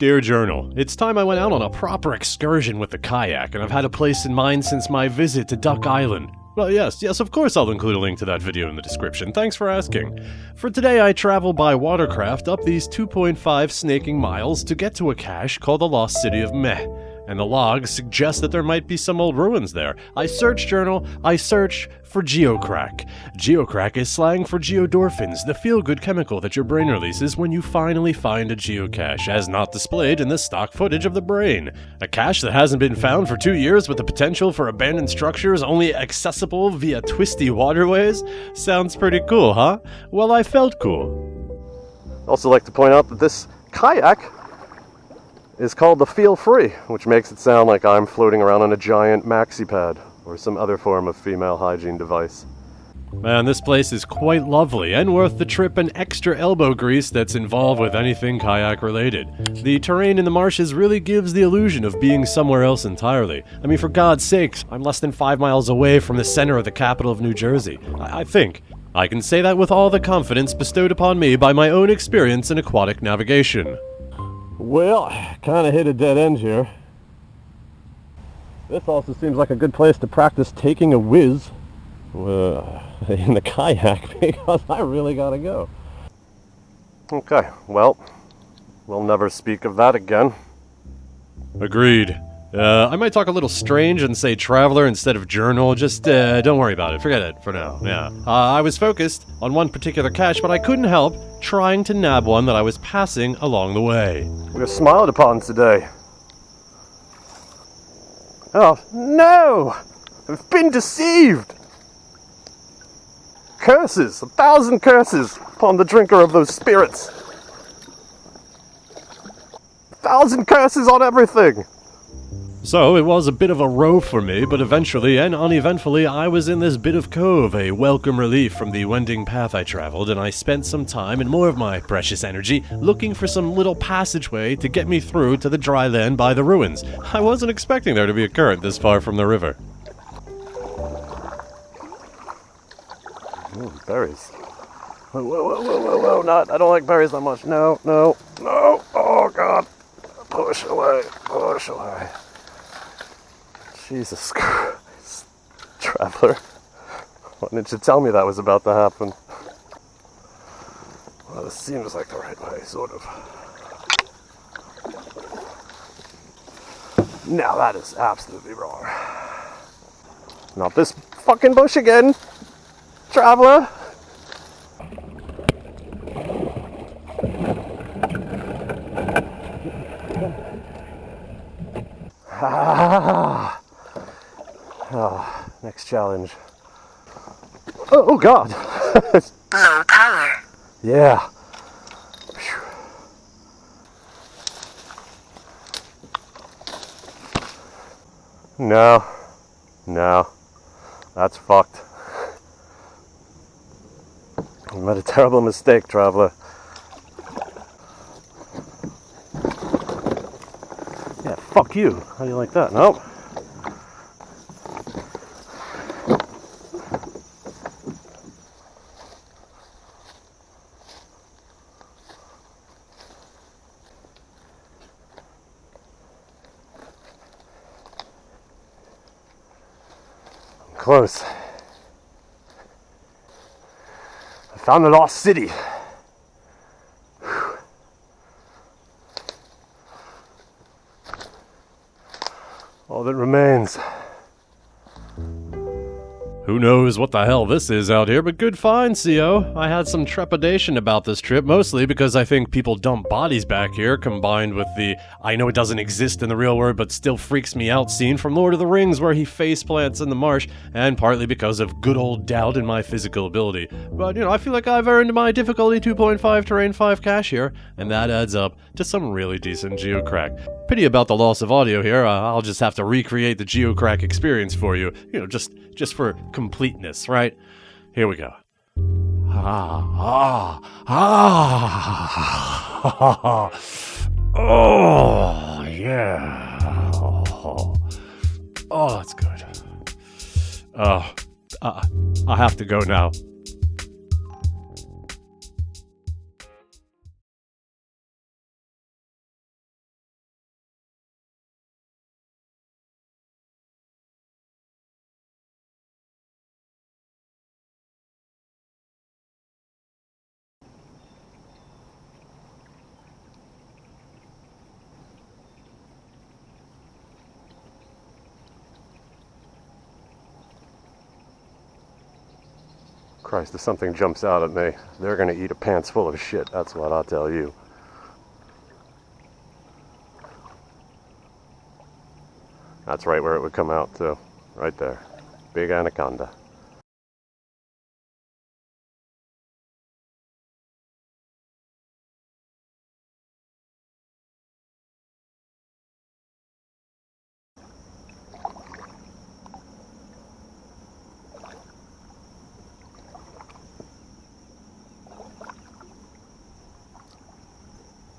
Dear Journal, it's time I went out on a proper excursion with the kayak, and I've had a place in mind since my visit to Duck Island. Well, yes, of course I'll include a link to that video in the description. Thanks for asking. For today, I travel by watercraft up these 2.5 snaking miles to get to a cache called the Lost City of Meh. And the logs suggest that there might be some old ruins there. I search, Journal, I search for Geocrack. Geocrack is slang for geodorphins, the feel-good chemical that your brain releases when you finally find a geocache, as not displayed in the stock footage of the brain. A cache that hasn't been found for 2 years with the potential for abandoned structures only accessible via twisty waterways? Sounds pretty cool, huh? Well, I felt cool. I'd also like to point out that this kayak is called the Feel Free, which makes it sound like I'm floating around on a giant maxi pad or some other form of female hygiene device. Man, this place is quite lovely and worth the trip and extra elbow grease that's involved with anything kayak related. The terrain in the marshes really gives the illusion of being somewhere else entirely. I mean, for God's sakes, I'm less than 5 miles away from the center of the capital of New Jersey. I think I can say that with all the confidence bestowed upon me by my own experience in aquatic navigation. Well, kind of hit a dead end here. This also seems like a good place to practice taking a whiz in the kayak, because I really gotta go. Okay, well, we'll never speak of that again. Agreed. I might talk a little strange and say traveler instead of journal. Just don't worry about it. Forget it for now. Yeah. I was focused on one particular cache, but I couldn't help trying to nab one that I was passing along the way. We're smiled upon today. Oh, no! I've been deceived! Curses! 1,000 curses upon the drinker of those spirits! 1,000 curses on everything! So, it was a bit of a row for me, but eventually and uneventfully I was in this bit of cove, a welcome relief from the wending path I traveled, and I spent some time and more of my precious energy looking for some little passageway to get me through to the dry land by the ruins. I wasn't expecting there to be a current this far from the river. Ooh, berries. Whoa, not, I don't like berries that much. No, oh God. Push away. Jesus Christ, traveler. Why didn't you tell me that was about to happen? Well, this seems like the right way, sort of. Now that is absolutely wrong. Not this fucking bush again, traveler. Oh, next challenge. Oh God. Low power. Yeah. No. That's fucked. You made a terrible mistake, traveler. Yeah, fuck you. How do you like that? Nope. Close. I found the lost city. Whew. All that remains. Who knows what the hell this is out here, but good find, CO. I had some trepidation about this trip, mostly because I think people dump bodies back here, combined with the I know it doesn't exist in the real world but still freaks me out scene from Lord of the Rings where he faceplants in the marsh, and partly because of good old doubt in my physical ability. But, I feel like I've earned my difficulty 2.5 terrain 5 cache here, and that adds up to some really decent geocrack. Pity about the loss of audio here. I'll just have to recreate the geocrack experience for you, just for completeness, right? Here we go. Oh, yeah. Oh, that's good. I have to go now. Christ, if something jumps out at me, they're gonna eat a pants full of shit. That's what I'll tell you. That's right where it would come out too. Right there. Big anaconda.